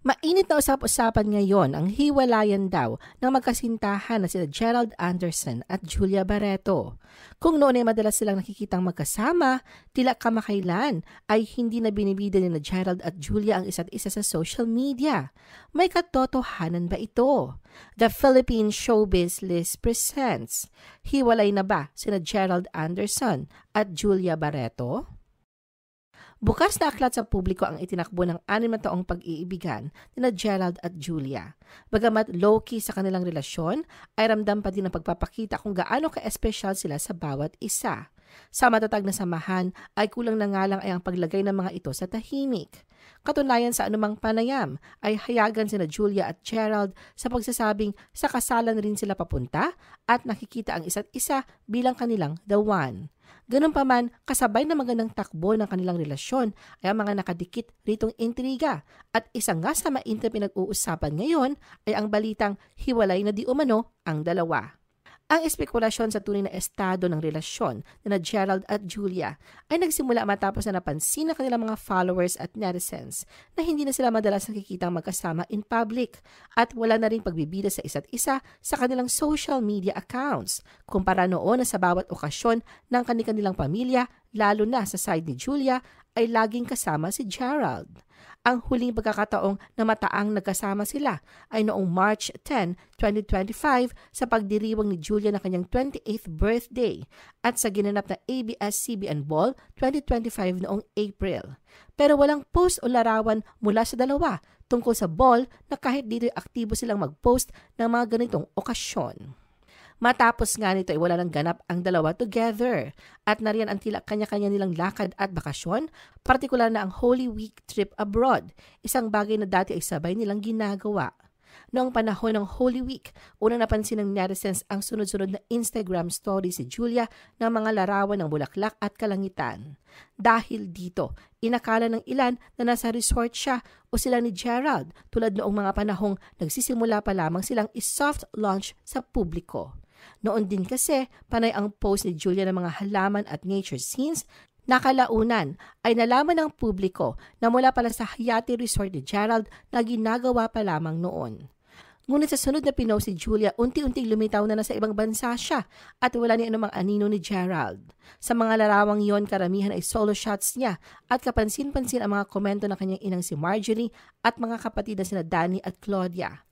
Mainit na usap-usapan ngayon ang hiwalayan daw ng magkasintahan na sina Gerald Anderson at Julia Barreto. Kung noon ay madalas silang nakikitang magkasama, tila kamakailan ay hindi na binibida ni Gerald at Julia ang isa't isa sa social media. May katotohanan ba ito? The Philippine Showbiz List presents, hiwalay na ba sina Gerald Anderson at Julia Barreto? Bukas na aklat sa publiko ang itinakbo ng 6 na taong pag-iibigan nina Gerald at Julia. Bagamat low-key sa kanilang relasyon, ay ramdam pa din ang pagpapakita kung gaano ka-espesyal sila sa bawat isa. Sa matatag na samahan ay kulang na nga lang ay ang paglagay ng mga ito sa tahimik. Katunayan sa anumang panayam ay hayagan sina Julia at Gerald sa pagsasabing sa kasalan rin sila papunta at nakikita ang isa't isa bilang kanilang the one. Ganun pa man, kasabay na magandang takbo ng kanilang relasyon ay ang mga nakadikit ritong intriga at isang nga sa mainit na pinag-uusapan ngayon ay ang balitang hiwalay na di umano ang dalawa. Ang espekulasyon sa tunay na estado ng relasyon na Gerald at Julia ay nagsimula matapos na napansin ng kanilang mga followers at netizens na hindi na sila madalas nakikitang magkasama in public at wala na rin pagbibida sa isa't isa sa kanilang social media accounts kumpara noon na sa bawat okasyon ng kanilang pamilya, lalo na sa side ni Julia, ay laging kasama si Gerald. Ang huling pagkakataong na mataang nagkasama sila ay noong March 10, 2025 sa pagdiriwang ni Julia na kanyang 28th birthday at sa ginanap na ABS-CBN Ball 2025 noong April. Pero walang post o larawan mula sa dalawa tungkol sa ball na kahit dito aktibo silang mag-post ng mga ganitong okasyon. Matapos nga nito ay wala nang ganap ang dalawa together at nariyan ang tila kanya-kanya nilang lakad at bakasyon, partikular na ang Holy Week trip abroad, isang bagay na dati ay sabay nilang ginagawa. Noong panahon ng Holy Week, unang napansin ng netizens ang sunod-sunod na Instagram story si Julia ng mga larawan ng bulaklak at kalangitan. Dahil dito, inakala ng ilan na nasa resort siya o sila ni Gerald tulad noong mga panahong nagsisimula pa lamang silang i-soft launch sa publiko. Noon din kasi, panay ang post ni Julia ng mga halaman at nature scenes. Nakalaunan ay nalaman ng publiko na mula pala sa Hayati Resort ni Gerald na ginagawa pa lamang noon. Ngunit sa sunod na pinost ni Julia, unti-unting lumitaw na nasa ibang bansa siya at wala ni anumang anino ni Gerald. Sa mga larawang yon, karamihan ay solo shots niya at kapansin-pansin ang mga komento ng kanyang inang si Marjorie at mga kapatid na sina Danny at Claudia.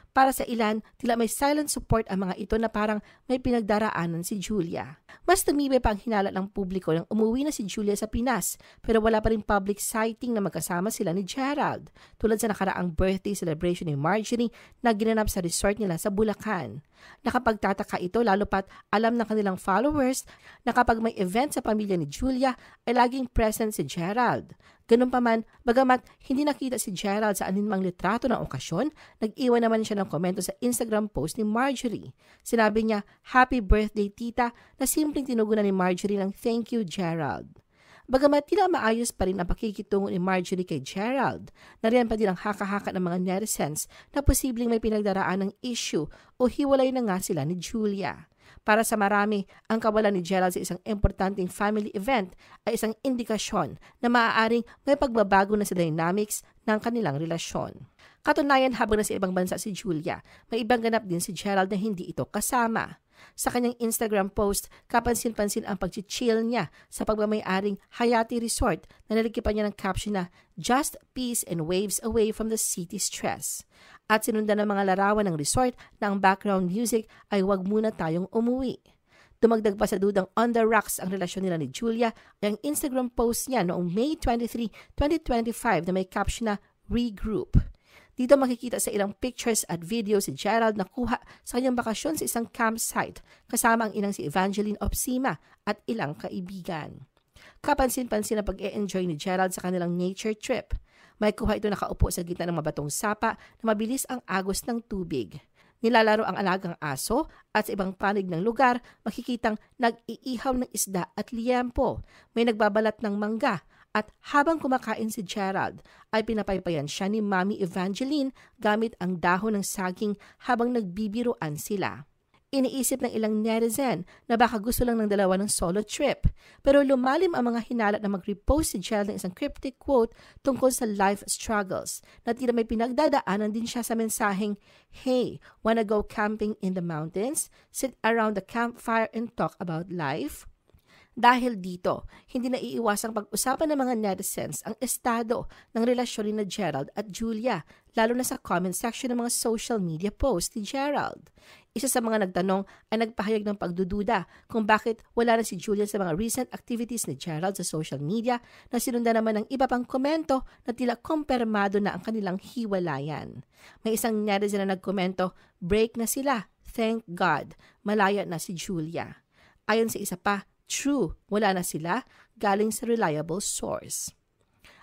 Para sa ilan, tila may silent support ang mga ito na parang may pinagdaraanan si Julia. Mas tumibay pa ang hinala ng publiko nang umuwi na si Julia sa Pinas pero wala pa rin public sighting na magkasama sila ni Gerald tulad sa nakaraang birthday celebration ni Marjorie na ginanap sa resort nila sa Bulacan. Nakapagtataka ito lalo pat alam ng kanilang followers na kapag may event sa pamilya ni Julia ay laging present si Gerald. Ganun pa man, bagamat hindi nakita si Gerald sa aninmang litrato ng okasyon, nag-iwan naman siya ng komento sa Instagram post ni Marjorie. Sinabi niya, "Happy birthday tita," na simpleng tinugunan ni Marjorie ng "Thank you Gerald." Bagamat tila maayos pa rin ang pakikitungo ni Marjorie kay Gerald, nariyan pa din ang haka-haka ng mga netizens na posibleng may pinagdaraan ng issue o hiwalay na nga sila ni Julia. Para sa marami, ang kawalan ni Gerald sa isang importanteng family event ay isang indikasyon na maaaring may pagbabago na sa dynamics ng kanilang relasyon. Katunayan, habang nasa ibang bansa si Julia, may ibang ganap din si Gerald na hindi ito kasama. Sa kanyang Instagram post, kapansin-pansin ang pag-chill niya sa pagmamay-aring Hayati Resort na nalikipan niya ng caption na "Just peace and waves away from the city stress." At sinundan ng mga larawan ng resort na ang background music ay "Wag muna tayong umuwi." Dumagdag pa sa dudang on the rocks ang relasyon nila ni Julia ay ang Instagram post niya noong May 23, 2025 na may caption na "Regroup." Dito makikita sa ilang pictures at videos si Gerald na kuha sa kanyang bakasyon sa isang campsite kasama ang inang si Evangeline Opsima at ilang kaibigan. Kapansin-pansin na pag-e-enjoy ni Gerald sa kanilang nature trip. May kuha ito nakaupo sa gitna ng mabatong sapa na mabilis ang agos ng tubig. Nilalaro ang alagang aso at sa ibang panig ng lugar makikitang nag-iihaw ng isda at liyempo. May nagbabalat ng mangga. At habang kumakain si Gerald, ay pinapaypayan siya ni Mami Evangeline gamit ang dahon ng saging habang nagbibiruan sila. Iniisip ng ilang netizen na baka gusto lang ng dalawa ng solo trip. Pero lumalim ang mga hinalat na mag-repost si Gerald ng isang cryptic quote tungkol sa life struggles na tila may pinagdadaanan din siya sa mensaheng, "Hey, wanna go camping in the mountains? Sit around the campfire and talk about life?" Dahil dito, hindi na iiwasang pag-usapan ng mga netizens ang estado ng relasyon ni Gerald at Julia, lalo na sa comment section ng mga social media posts ni Gerald. Isa sa mga nagtanong ay nagpahayag ng pagdududa kung bakit wala na si Julia sa mga recent activities ni Gerald sa social media na sinundan naman ng iba pang komento na tila kumpirmado na ang kanilang hiwalayan. May isang netizen na nagkomento, "Break na sila. Thank God. Malaya na si Julia." Ayon sa isa pa, "True, wala na sila, galing sa reliable source."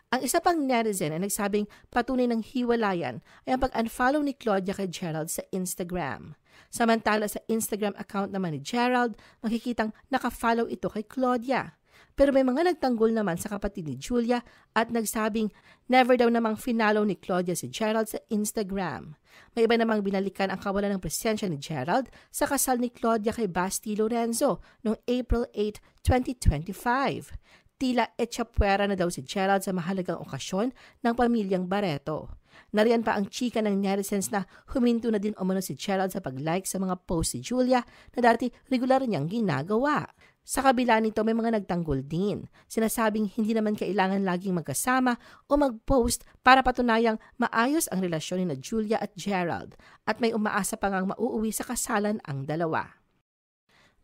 Ang isa pang netizen ay nagsabing patunay ng hiwalayan ay ang pag-unfollow ni Claudia kay Gerald sa Instagram. Samantala sa Instagram account naman ni Gerald, makikitang nakafollow ito kay Claudia. Pero may mga nagtanggol naman sa kapatid ni Julia at nagsabing never daw namang finalo ni Claudia si Gerald sa Instagram. May iba namang binalikan ang kawalan ng presensya ni Gerald sa kasal ni Claudia kay Basti Lorenzo noong April 8, 2025. Tila etsapuera na daw si Gerald sa mahalagang okasyon ng pamilyang Barreto. Nariyan pa ang chika ng netizens na huminto na din umano si Gerald sa pag-like sa mga posts ni Julia na dati regular niyang ginagawa. Sa kabila nito, may mga nagtanggol din. Sinasabing hindi naman kailangan laging magkasama o mag-post para patunayang maayos ang relasyon ni Julia at Gerald at may umaasa pa ngang mauuwi sa kasalan ang dalawa.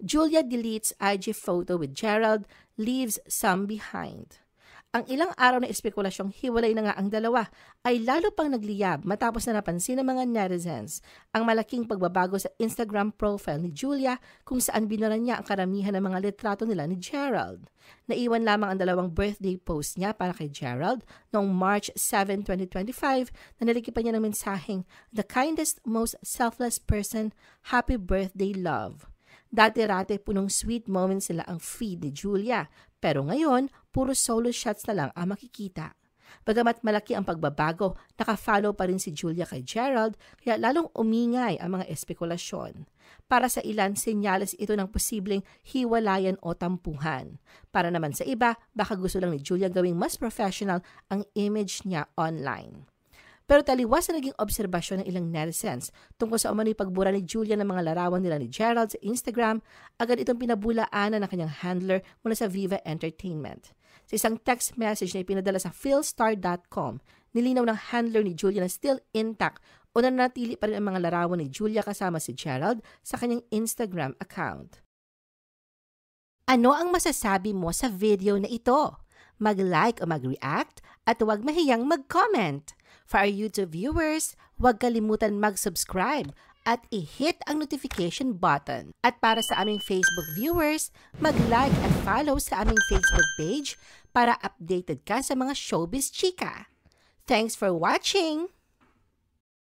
Julia deletes IG photo with Gerald, leaves some behind. Ang ilang araw na espekulasyong hiwalay na nga ang dalawa ay lalo pang nagliyab matapos na napansin ng mga netizens ang malaking pagbabago sa Instagram profile ni Julia kung saan binura niya ang karamihan ng mga litrato nila ni Gerald. Naiwan lamang ang dalawang birthday post niya para kay Gerald noong March 7, 2025 na nalikipan niya ng mensaheng, "The kindest, most selfless person, happy birthday, love." Dati-rate punong sweet moments nila ang feed ni Julia, pero ngayon, puro solo shots na lang ang makikita. Bagamat malaki ang pagbabago, nakafollow pa rin si Julia kay Gerald, kaya lalong umingay ang mga espekulasyon. Para sa ilan, senyales ito ng posibleng hiwalayan o tampuhan. Para naman sa iba, baka gusto lang ni Julia gawing mas professional ang image niya online. Pero taliwas na naging obserbasyon ng ilang netizens tungkol sa umano'y pagbura ni Julia ng mga larawan nila ni Gerald sa Instagram, agad itong pinabulaanan ng kanyang handler mula sa Viva Entertainment. Sa isang text message na ipinadala sa philstar.com, nilinaw ng handler ni Julia na still intact o nanatili pa rin ang mga larawan ni Julia kasama si Gerald sa kanyang Instagram account. Ano ang masasabi mo sa video na ito? Mag-like o mag-react at huwag mahiyang mag-comment. For our YouTube viewers, huwag kalimutan mag-subscribe at i-hit ang notification button. At para sa aming Facebook viewers, mag-like at follow sa aming Facebook page para updated ka sa mga showbiz chika. Thanks for watching!